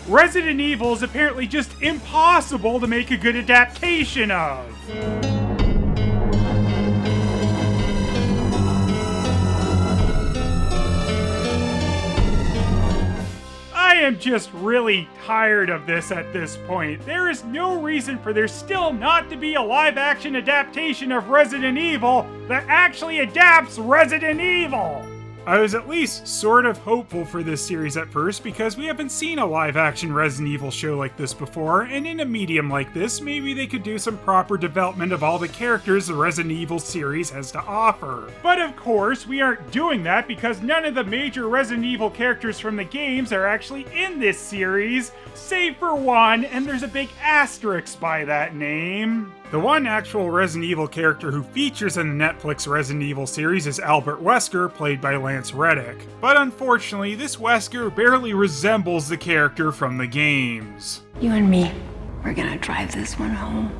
Resident Evil is apparently just impossible to make a good adaptation of. I am just really tired of this at this point. There is no reason for there still not to be a live-action adaptation of Resident Evil that actually adapts Resident Evil. I was at least sort of hopeful for this series at first because we haven't seen a live-action Resident Evil show like this before, and in a medium like this, maybe they could do some proper development of all the characters the Resident Evil series has to offer. But of course, we aren't doing that because none of the major Resident Evil characters from the games are actually in this series, save for one, and there's a big asterisk by that name. The one actual Resident Evil character who features in the Netflix Resident Evil series is Albert Wesker, played by Lance Reddick. But unfortunately, this Wesker barely resembles the character from the games. You and me, we're gonna drive this one home.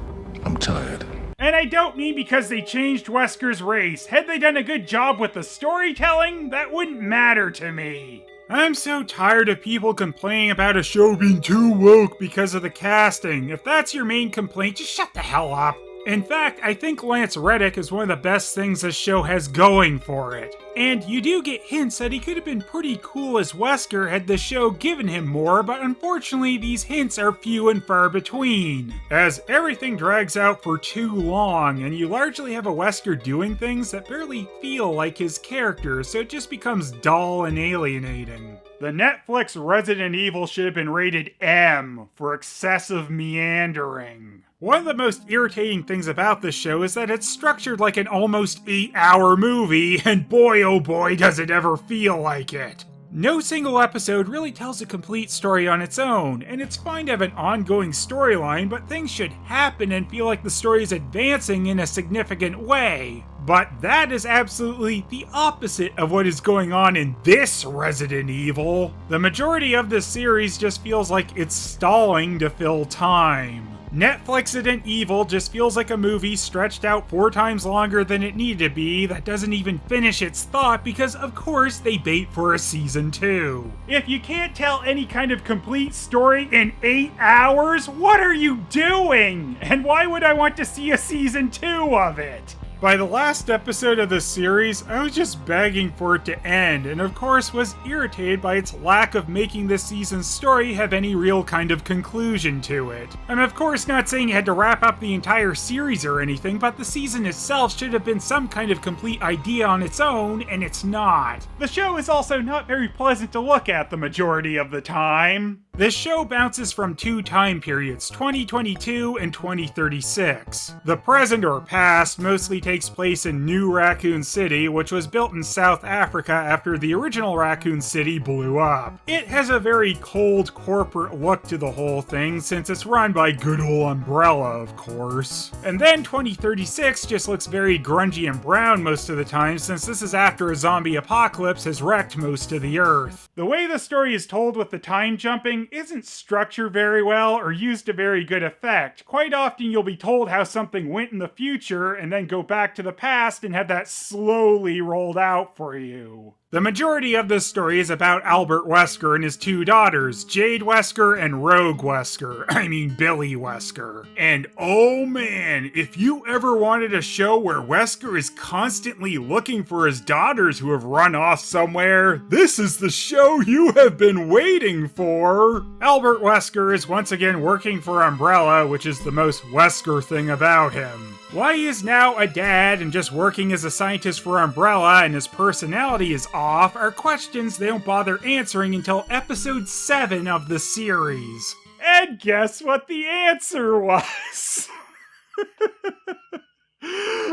I'm tired. And I don't mean because they changed Wesker's race. Had they done a good job with the storytelling, that wouldn't matter to me. I'm so tired of people complaining about a show being too woke because of the casting. If that's your main complaint, just shut the hell up. In fact, I think Lance Reddick is one of the best things this show has going for it. And you do get hints that he could have been pretty cool as Wesker had the show given him more, but unfortunately these hints are few and far between, as everything drags out for too long, and you largely have a Wesker doing things that barely feel like his character, so it just becomes dull and alienating. The Netflix Resident Evil should have been rated M for excessive meandering. One of the most irritating things about this show is that it's structured like an almost 8-hour movie, and boy oh boy does it ever feel like it. No single episode really tells a complete story on its own, and it's fine to have an ongoing storyline, but things should happen and feel like the story is advancing in a significant way. But that is absolutely the opposite of what is going on in this Resident Evil. The majority of this series just feels like it's stalling to fill time. Netflix Resident Evil just feels like a movie stretched out 4 times longer than it needed to be that doesn't even finish its thought because of course they bait for a season 2. If you can't tell any kind of complete story in 8 hours, what are you doing? And why would I want to see a season 2 of it? By the last episode of this series, I was just begging for it to end, and of course was irritated by its lack of making this season's story have any real kind of conclusion to it. I'm of course not saying you had to wrap up the entire series or anything, but the season itself should have been some kind of complete idea on its own, and it's not. The show is also not very pleasant to look at the majority of the time. This show bounces from 2 time periods, 2022 and 2036. The present or past mostly takes place in New Raccoon City, which was built in South Africa after the original Raccoon City blew up. It has a very cold corporate look to the whole thing since it's run by good ol' Umbrella, of course. And then 2036 just looks very grungy and brown most of the time since this is after a zombie apocalypse has wrecked most of the Earth. The way the story is told with the time jumping isn't structured very well or used to very good effect. Quite often you'll be told how something went in the future and then go back to the past and have that slowly rolled out for you. The majority of this story is about Albert Wesker and his 2 daughters, Jade Wesker and Rogue Wesker. I mean Billy Wesker. And oh man, if you ever wanted a show where Wesker is constantly looking for his daughters who have run off somewhere, this is the show you have been waiting for! Albert Wesker is once again working for Umbrella, which is the most Wesker thing about him. Why he is now a dad and just working as a scientist for Umbrella and his personality is off are questions they don't bother answering until episode 7 of the series. And guess what the answer was?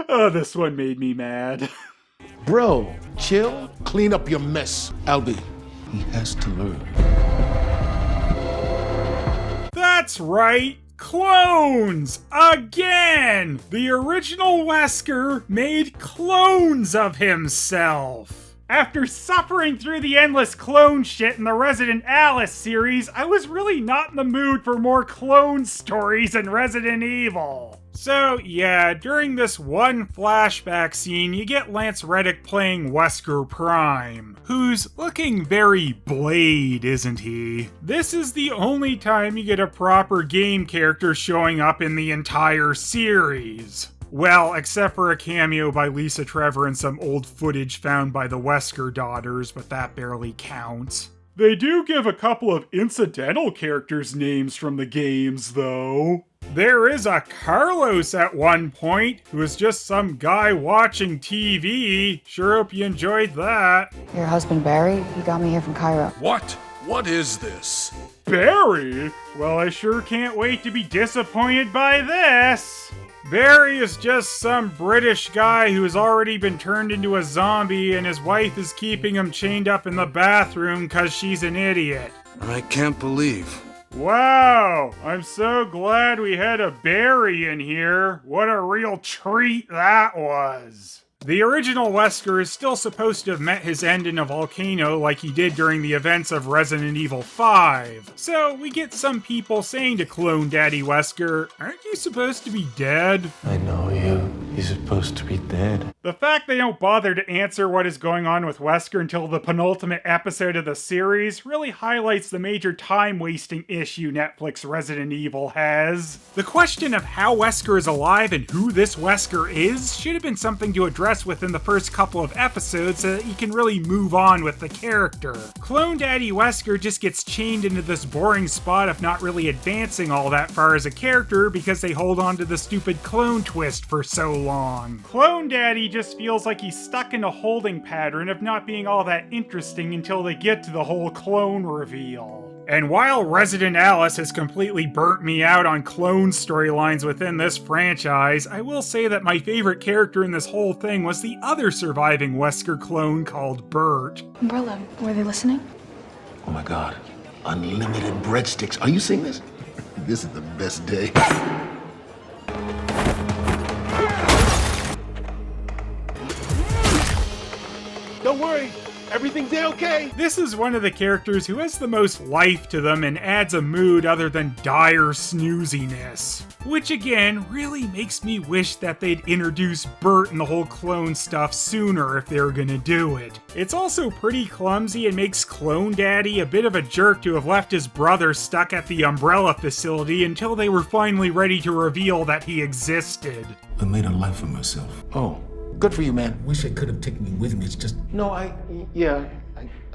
Oh, this one made me mad. Bro, chill, clean up your mess, Albie. He has to learn. That's right. Clones! Again! The original Wesker made clones of himself! After suffering through the endless clone shit in the Resident Alice series, I was really not in the mood for more clone stories in Resident Evil. So yeah, during this one flashback scene, you get Lance Reddick playing Wesker Prime, who's looking very Blade, isn't he? This is the only time you get a proper game character showing up in the entire series. Well, except for a cameo by Lisa Trevor and some old footage found by the Wesker daughters, but that barely counts. They do give a couple of incidental characters names from the games, though. There is a Carlos at one point, who is just some guy watching TV. Sure hope you enjoyed that. Your husband Barry? He got me here from Cairo. What? What is this? Barry? Well, I sure can't wait to be disappointed by this. Barry is just some British guy who has already been turned into a zombie and his wife is keeping him chained up in the bathroom cause she's an idiot. I can't believe. Wow, I'm so glad we had a Barry in here. What a real treat that was. The original Wesker is still supposed to have met his end in a volcano like he did during the events of Resident Evil 5. So we get some people saying to Clone Daddy Wesker, aren't you supposed to be dead? I know you. You're supposed to be dead. The fact they don't bother to answer what is going on with Wesker until the penultimate episode of the series really highlights the major time-wasting issue Netflix Resident Evil has. The question of how Wesker is alive and who this Wesker is should have been something to address within the first couple of episodes so that you can really move on with the character. Clone Daddy Wesker just gets chained into this boring spot of not really advancing all that far as a character because they hold on to the stupid clone twist for so long. Clone Daddy just feels like he's stuck in a holding pattern of not being all that interesting until they get to the whole clone reveal. And while Resident Alice has completely burnt me out on clone storylines within this franchise, I will say that my favorite character in this whole thing was the other surviving Wesker clone called Bert. Umbrella, were they listening? Oh my God. Unlimited breadsticks. Are you seeing this? This is the best day. Don't worry. Everything's okay. This is one of the characters who has the most life to them and adds a mood other than dire snooziness. Which again, really makes me wish that they'd introduce Bert and the whole clone stuff sooner if they were gonna do it. It's also pretty clumsy and makes Clone Daddy a bit of a jerk to have left his brother stuck at the Umbrella facility until they were finally ready to reveal that he existed. I made a life for myself. Oh, good for you, man. Wish I could have taken you with me. It's just... No, I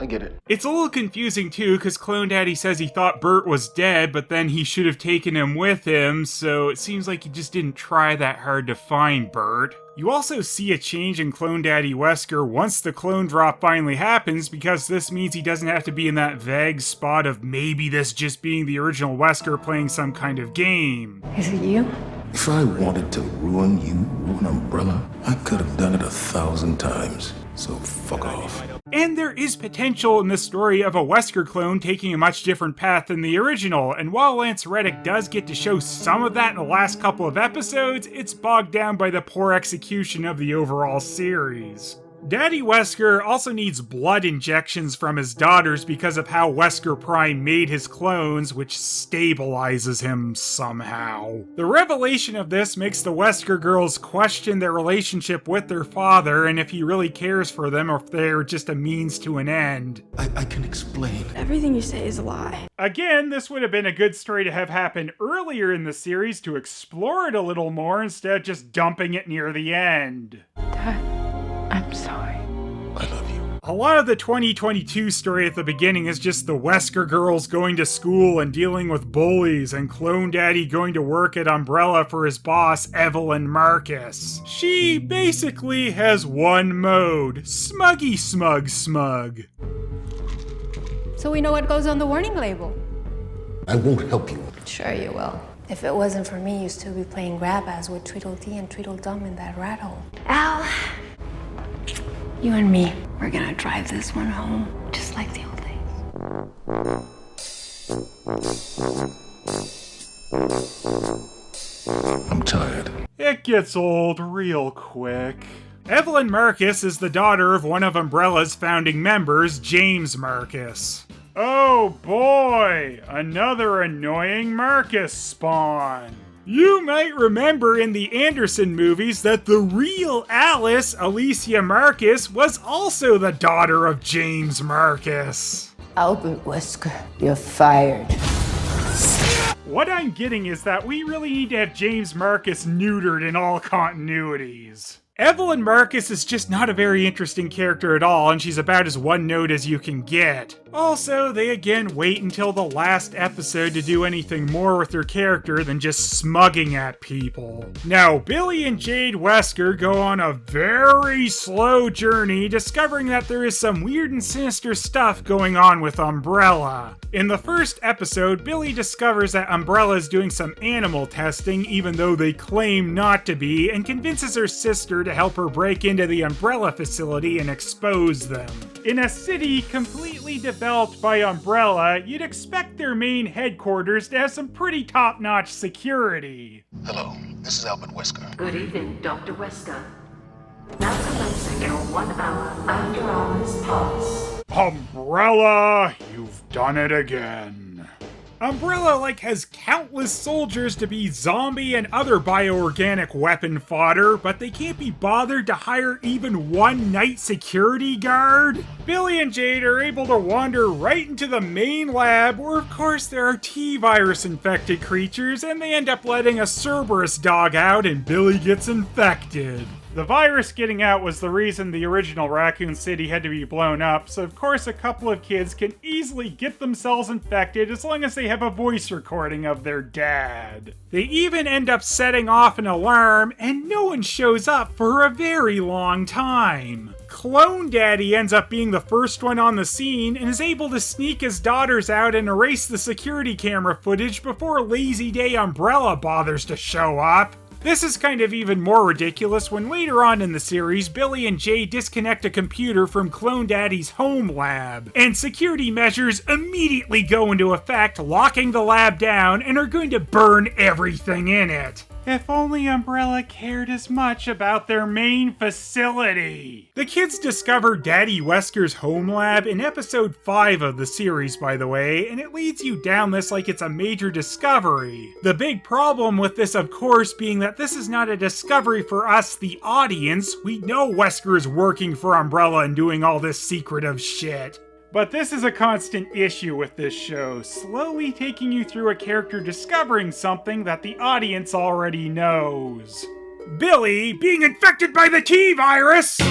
get it. It's a little confusing too, because Clone Daddy says he thought Bert was dead, but then he should have taken him with him, so it seems like he just didn't try that hard to find Bert. You also see a change in Clone Daddy Wesker once the clone drop finally happens, because this means he doesn't have to be in that vague spot of maybe this just being the original Wesker playing some kind of game. Is it you? If I wanted to ruin you, ruin Umbrella, I could have done it 1,000 times. So fuck off. And there is potential in this story of a Wesker clone taking a much different path than the original, and while Lance Reddick does get to show some of that in the last couple of episodes, it's bogged down by the poor execution of the overall series. Daddy Wesker also needs blood injections from his daughters because of how Wesker Prime made his clones, which stabilizes him somehow. The revelation of this makes the Wesker girls question their relationship with their father and if he really cares for them or if they're just a means to an end. I can explain. Everything you say is a lie. Again, this would have been a good story to have happened earlier in the series to explore it a little more instead of just dumping it near the end. Dad, I'm sorry. I love you. A lot of the 2022 story at the beginning is just the Wesker girls going to school and dealing with bullies, and Clone Daddy going to work at Umbrella for his boss, Evelyn Marcus. She basically has one mode, smuggy smug smug. So we know what goes on the warning label. I won't help you. Sure you will. If it wasn't for me, you'd still be playing grab-ass with Tweedledee and Tweedledum in that rat hole. Al, you and me, we're gonna drive this one home, just like the old days. I'm tired. It gets old real quick. Evelyn Marcus is the daughter of one of Umbrella's founding members, James Marcus. Oh boy, another annoying Marcus spawn. You might remember in the Anderson movies that the real Alice, Alicia Marcus, was also the daughter of James Marcus. Albert Wesker, you're fired. What I'm getting is that we really need to have James Marcus neutered in all continuities. Evelyn Marcus is just not a very interesting character at all, and she's about as one note as you can get. Also, they again wait until the last episode to do anything more with their character than just smugging at people. Now, Billy and Jade Wesker go on a very slow journey, discovering that there is some weird and sinister stuff going on with Umbrella. In the first episode, Billy discovers that Umbrella is doing some animal testing, even though they claim not to be, and convinces her sister to help her break into the Umbrella facility and expose them. In a city completely developed by Umbrella, you'd expect their main headquarters to have some pretty top-notch security. Hello, this is Albert Wesker. Good evening, Dr. Wesker. Now commencing your 1 hour after hours pause. Umbrella, you've done it again. Umbrella, has countless soldiers to be zombie and other bioorganic weapon fodder, but they can't be bothered to hire even one night security guard? Billy and Jade are able to wander right into the main lab, where of course there are T-virus infected creatures, and they end up letting a Cerberus dog out and Billy gets infected. The virus getting out was the reason the original Raccoon City had to be blown up, so of course a couple of kids can easily get themselves infected as long as they have a voice recording of their dad. They even end up setting off an alarm, and no one shows up for a very long time. Clone Daddy ends up being the first one on the scene and is able to sneak his daughters out and erase the security camera footage before Lazy Day Umbrella bothers to show up. This is kind of even more ridiculous when later on in the series, Billy and Jay disconnect a computer from Clone Daddy's home lab, and security measures immediately go into effect, locking the lab down and are going to burn everything in it. If only Umbrella cared as much about their main facility. The kids discover Daddy Wesker's home lab in episode 5 of the series, by the way, and it leads you down this like it's a major discovery. The big problem with this, of course, being that this is not a discovery for us, the audience. We know Wesker is working for Umbrella and doing all this secretive shit. But this is a constant issue with this show, slowly taking you through a character discovering something that the audience already knows. Billy, being infected by the T-virus,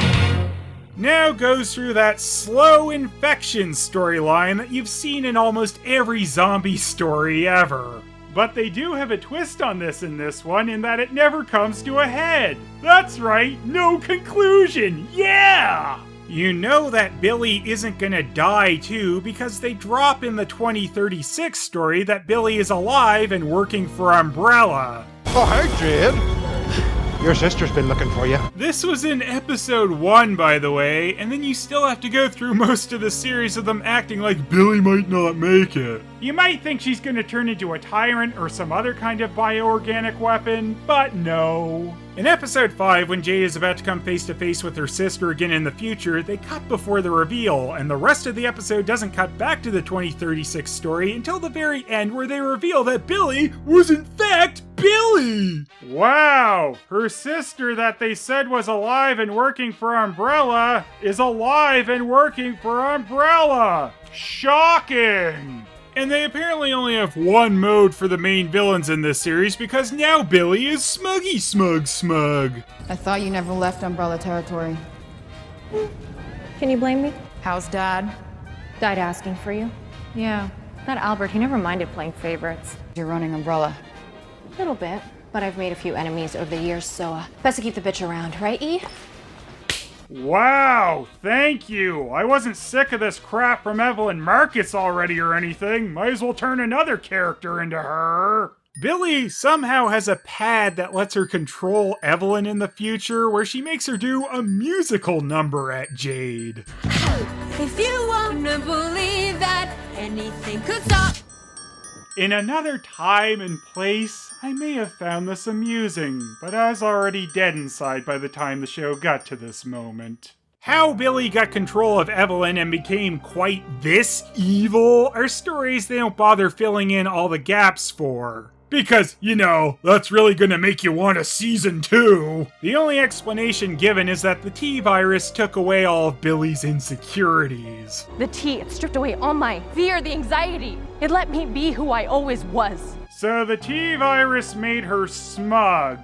now goes through that slow infection storyline that you've seen in almost every zombie story ever. But they do have a twist on this in this one, in that it never comes to a head. That's right, no conclusion, yeah! You know that Billy isn't gonna die too, because they drop in the 2036 story that Billy is alive and working for Umbrella. Oh, hey, Jade. Your sister's been looking for you. This was in episode 1, by the way, and then you still have to go through most of the series of them acting like Billy might not make it. You might think she's gonna turn into a tyrant or some other kind of bioorganic weapon, but no. In episode 5, when Jade is about to come face to face with her sister again in the future, they cut before the reveal, and the rest of the episode doesn't cut back to the 2036 story until the very end, where they reveal that Billy was in fact Billy! Wow! Her sister that they said was alive and working for Umbrella is alive and working for Umbrella! Shocking! And they apparently only have one mode for the main villains in this series, because now Billy is Smuggy Smug. I thought you never left Umbrella territory. Can you blame me? How's Dad? Died asking for you. Yeah, that Albert, he never minded playing favorites. You're running Umbrella. A little bit, but I've made a few enemies over the years, so best to keep the bitch around, right, E? Wow, thank you. I wasn't sick of this crap from Evelyn Marcus already or anything. Might as well turn another character into her. Billy somehow has a pad that lets her control Evelyn in the future, where she makes her do a musical number at Jade. If you wanna believe that anything could stop. In another time and place, I may have found this amusing, but I was already dead inside by the time the show got to this moment. How Billy got control of Evelyn and became quite this evil are stories they don't bother filling in all the gaps for. Because, that's really gonna make you want a season 2. The only explanation given is that the T-virus took away all of Billy's insecurities. The T, it stripped away all my fear, the anxiety. It let me be who I always was. So the T-virus made her smug.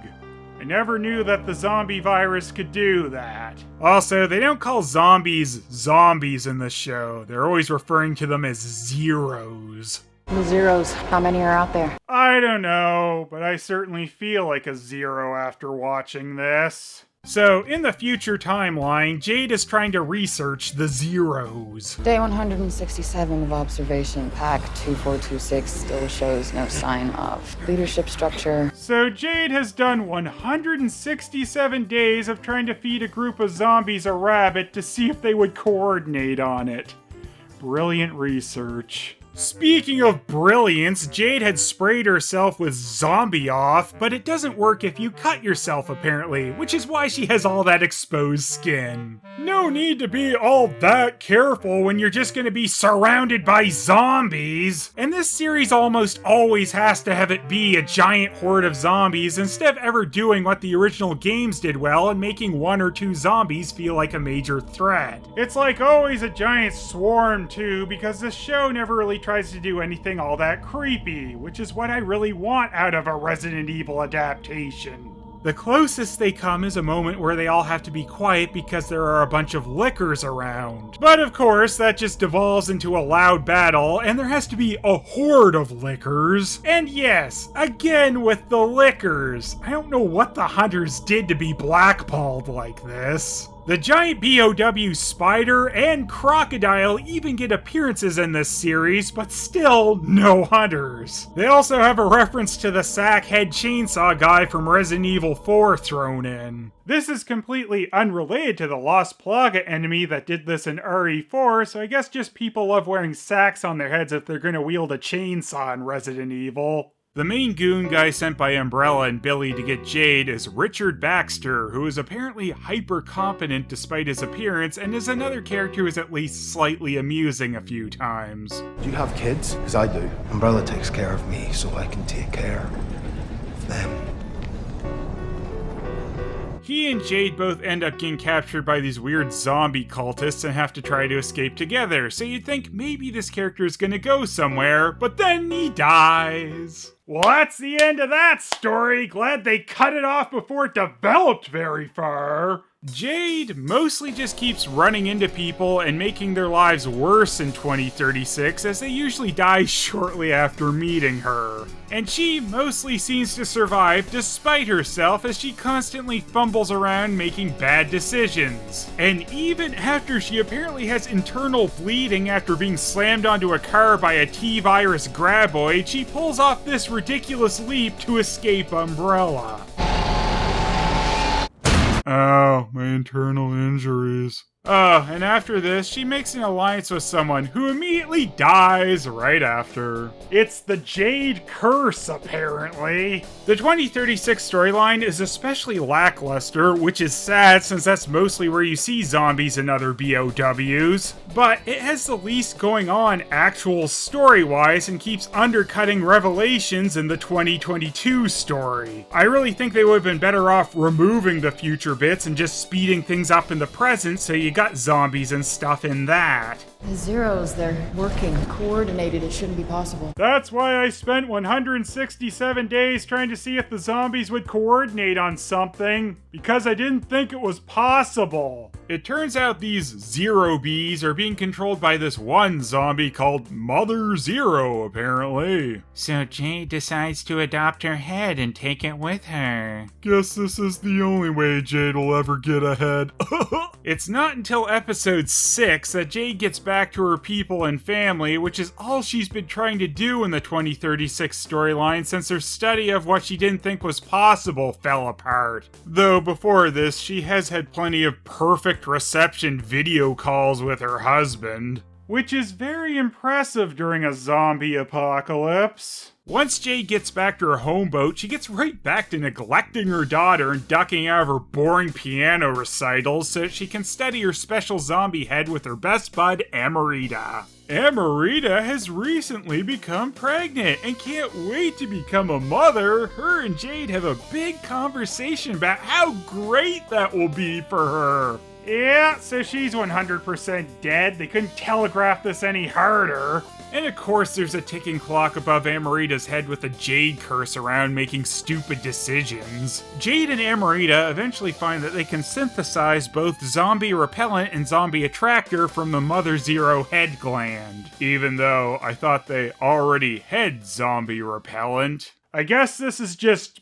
I never knew that the zombie virus could do that. Also, they don't call zombies zombies in this show. They're always referring to them as zeros. The zeros, how many are out there? I don't know, but I certainly feel like a zero after watching this. So, in the future timeline, Jade is trying to research the zeros. Day 167 of observation, pack 2426 still shows no sign of leadership structure. So Jade has done 167 days of trying to feed a group of zombies a rabbit to see if they would coordinate on it. Brilliant research. Speaking of brilliance, Jade had sprayed herself with zombie off, but it doesn't work if you cut yourself apparently, which is why she has all that exposed skin. No need to be all that careful when you're just gonna be surrounded by zombies. And this series almost always has to have it be a giant horde of zombies instead of ever doing what the original games did well and making 1 or 2 zombies feel like a major threat. It's like always a giant swarm too, because this show never really tries to do anything all that creepy, which is what I really want out of a Resident Evil adaptation. The closest they come is a moment where they all have to be quiet because there are a bunch of lickers around. But of course, that just devolves into a loud battle, and there has to be a horde of lickers. And yes, again with the lickers. I don't know what the hunters did to be blackballed like this. The giant BOW spider and crocodile even get appearances in this series, but still no hunters. They also have a reference to the sackhead chainsaw guy from Resident Evil 4 thrown in. This is completely unrelated to the Lost Plaga enemy that did this in RE4, so I guess just people love wearing sacks on their heads if they're gonna wield a chainsaw in Resident Evil. The main goon guy sent by Umbrella and Billy to get Jade is Richard Baxter, who is apparently hyper-competent despite his appearance, and is another character who is at least slightly amusing a few times. Do you have kids? Because I do. Umbrella takes care of me, so I can take care of them. He and Jade both end up getting captured by these weird zombie cultists and have to try to escape together, so you'd think maybe this character is gonna go somewhere, but then he dies. Well, that's the end of that story. Glad they cut it off before it developed very far. Jade mostly just keeps running into people and making their lives worse in 2036, as they usually die shortly after meeting her. And she mostly seems to survive despite herself, as she constantly fumbles around making bad decisions. And even after she apparently has internal bleeding after being slammed onto a car by a T-virus graboid, she pulls off this ridiculous leap to escape Umbrella. Ow, my internal injuries. And after this, she makes an alliance with someone who immediately dies right after. It's the Jade Curse, apparently. The 2036 storyline is especially lackluster, which is sad since that's mostly where you see zombies and other BOWs. But it has the least going on actual story-wise and keeps undercutting revelations in the 2022 story. I really think they would have been better off removing the future bits and just speeding things up in the present so you got zombies and stuff in that. The zeros, they're working coordinated. It shouldn't be possible. That's why I spent 167 days trying to see if the zombies would coordinate on something, because I didn't think it was possible. It turns out these Zero Bees are being controlled by this one zombie called Mother Zero, apparently. So Jade decides to adopt her head and take it with her. Guess this is the only way Jade will ever get ahead. It's not until episode 6 that Jade gets back to her people and family, which is all she's been trying to do in the 2036 storyline since her study of what she didn't think was possible fell apart. Though before this, she has had plenty of perfect reception video calls with her husband. which is very impressive during a zombie apocalypse. Once Jade gets back to her home boat, she gets right back to neglecting her daughter and ducking out of her boring piano recitals so she can study her special zombie head with her best bud, Amarita. Amarita has recently become pregnant and can't wait to become a mother. Her and Jade have a big conversation about how great that will be for her. Yeah, so she's 100% dead. They couldn't telegraph this any harder. And of course there's a ticking clock above Amarita's head with a Jade curse around making stupid decisions. Jade and Amarita eventually find that they can synthesize both zombie repellent and zombie attractor from the Mother Zero head gland. Even though I thought they already had zombie repellent. I guess this is just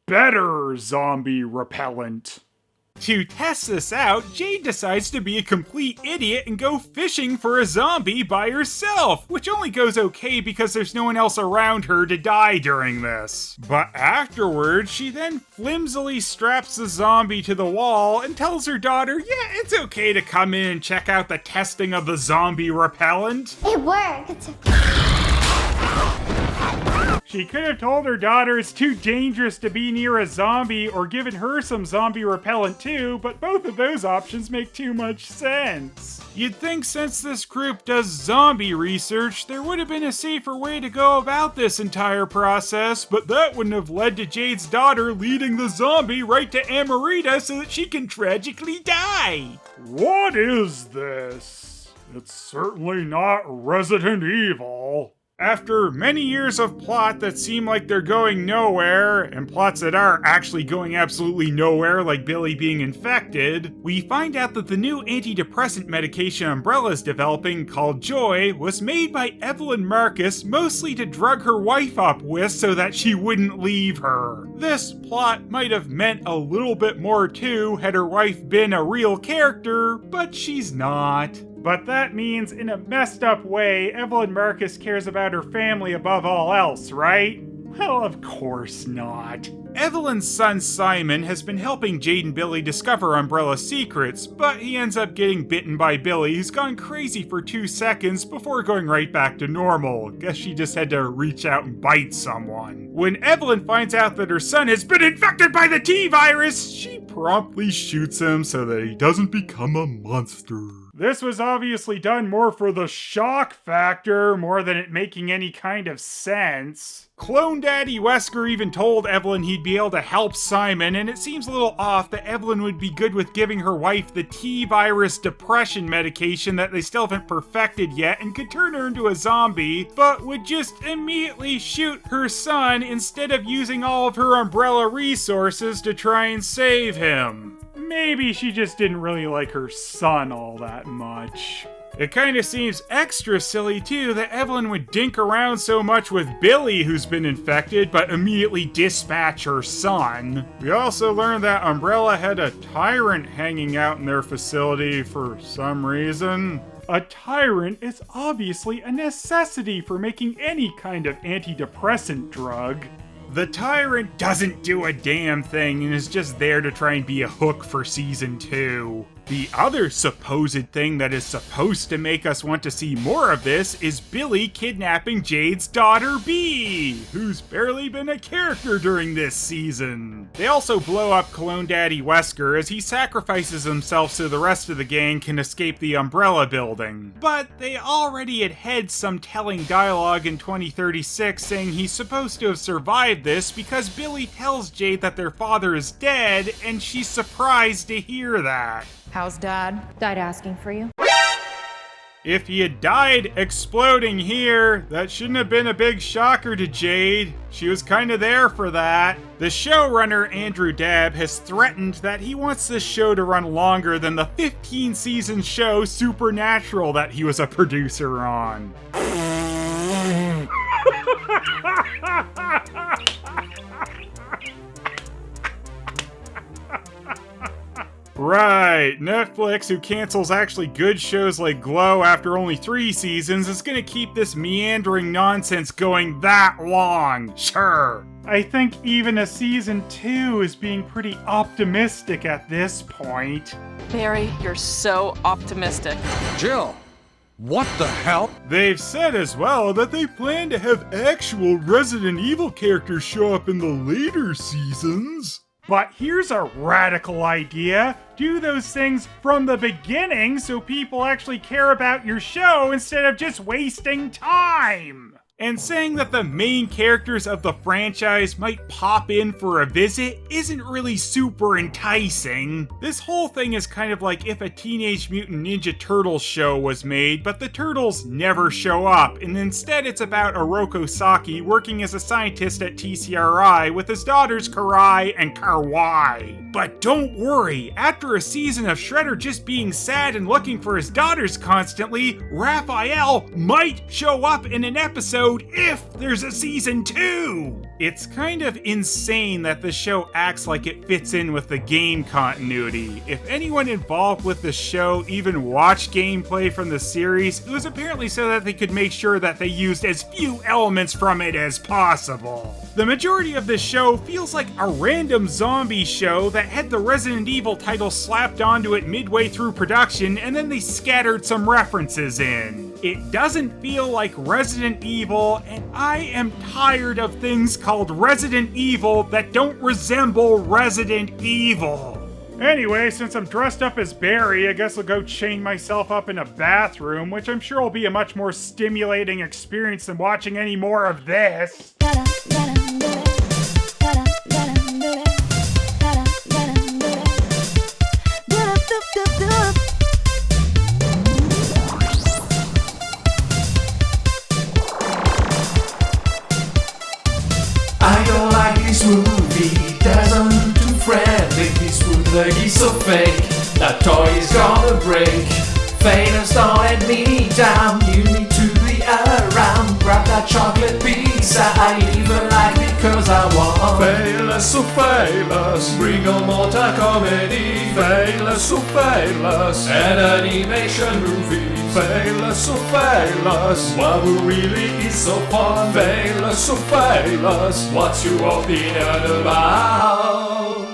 better zombie repellent. To test this out, Jade decides to be a complete idiot and go fishing for a zombie by herself, which only goes okay because there's no one else around her to die during this. But afterwards, she then flimsily straps the zombie to the wall and tells her daughter, yeah, it's okay to come in and check out the testing of the zombie repellent. It worked. She could have told her daughter it's too dangerous to be near a zombie or given her some zombie repellent too, but both of those options make too much sense. You'd think since this group does zombie research, there would have been a safer way to go about this entire process, but that wouldn't have led to Jade's daughter leading the zombie right to Amarita so that she can tragically die. What is this? It's certainly not Resident Evil. After many years of plot that seem like they're going nowhere, and plots that are actually going absolutely nowhere, like Billy being infected, we find out that the new antidepressant medication Umbrella is developing, called Joy, was made by Evelyn Marcus mostly to drug her wife up with so that she wouldn't leave her. This plot might have meant a little bit more too had her wife been a real character, but she's not. But that means, in a messed up way, Evelyn Marcus cares about her family above all else, right? Well, of course not. Evelyn's son Simon has been helping Jade and Billy discover Umbrella's secrets, but he ends up getting bitten by Billy, who's gone crazy for 2 seconds before going right back to normal. Guess she just had to reach out and bite someone. When Evelyn finds out that her son has been infected by the T-virus, she promptly shoots him so that he doesn't become a monster. This was obviously done more for the shock factor, more than it making any kind of sense. Clone Daddy Wesker even told Evelyn he'd be able to help Simon, and it seems a little off that Evelyn would be good with giving her wife the T-virus depression medication that they still haven't perfected yet and could turn her into a zombie, but would just immediately shoot her son instead of using all of her Umbrella resources to try and save him. Maybe she just didn't really like her son all that much. It kinda seems extra silly too that Evelyn would dink around so much with Billy, who's been infected, but immediately dispatch her son. We also learned that Umbrella had a tyrant hanging out in their facility for some reason. A tyrant is obviously a necessity for making any kind of antidepressant drug. The tyrant doesn't do a damn thing and is just there to try and be a hook for season 2. The other supposed thing that is supposed to make us want to see more of this is Billy kidnapping Jade's daughter Bee, who's barely been a character during this season. They also blow up Clone Daddy Wesker as he sacrifices himself so the rest of the gang can escape the Umbrella building. But they already had some telling dialogue in 2036 saying he's supposed to have survived this because Billy tells Jade that their father is dead and she's surprised to hear that. How's Dad? Died asking for you. If he had died exploding here, that shouldn't have been a big shocker to Jade. She was kinda there for that. The showrunner, Andrew Dabb, has threatened that he wants this show to run longer than the 15-season show Supernatural that he was a producer on. Right, Netflix, who cancels actually good shows like Glow after only 3 seasons, is gonna keep this meandering nonsense going that long, sure. I think even a season 2 is being pretty optimistic at this point. Barry, you're so optimistic. Jill, What the hell? They've said as well that they plan to have actual Resident Evil characters show up in the later seasons. But here's a radical idea. Do those things from the beginning so people actually care about your show instead of just wasting time. And saying that the main characters of the franchise might pop in for a visit isn't really super enticing. This whole thing is kind of like if a Teenage Mutant Ninja Turtles show was made, but the turtles never show up, and instead it's about Oroko Saki working as a scientist at TCRI with his daughters Karai and Karwai. But don't worry, after a season of Shredder just being sad and looking for his daughters constantly, Raphael might show up in an episode if there's a season 2! It's kind of insane that the show acts like it fits in with the game continuity. If anyone involved with the show even watched gameplay from the series, it was apparently so that they could make sure that they used as few elements from it as possible. The majority of this show feels like a random zombie show that had the Resident Evil title slapped onto it midway through production and then they scattered some references in. It doesn't feel like Resident Evil, and I am tired of things called Resident Evil that don't resemble Resident Evil. Anyway, since I'm dressed up as Barry, I guess I'll go chain myself up in a bathroom, which I'm sure will be a much more stimulating experience than watching any more of this. I don't like this movie, doesn't look too friendly. This bootleg is so fake, that toy is gonna break. Famous, don't let me down, you need to be around. Grab that chocolate pizza, I even like it cause I want. Famous, so famous, bring on multi-comedy. Famous, so famous, an animation movie. Famous, so famous, what really is so fun. Famous, so famous, what's your opinion about?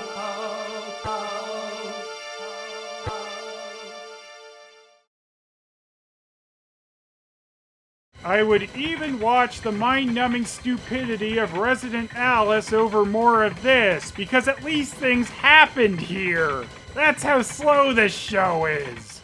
I would even watch the mind-numbing stupidity of Resident Alice over more of this, because at least things happened here. That's how slow this show is.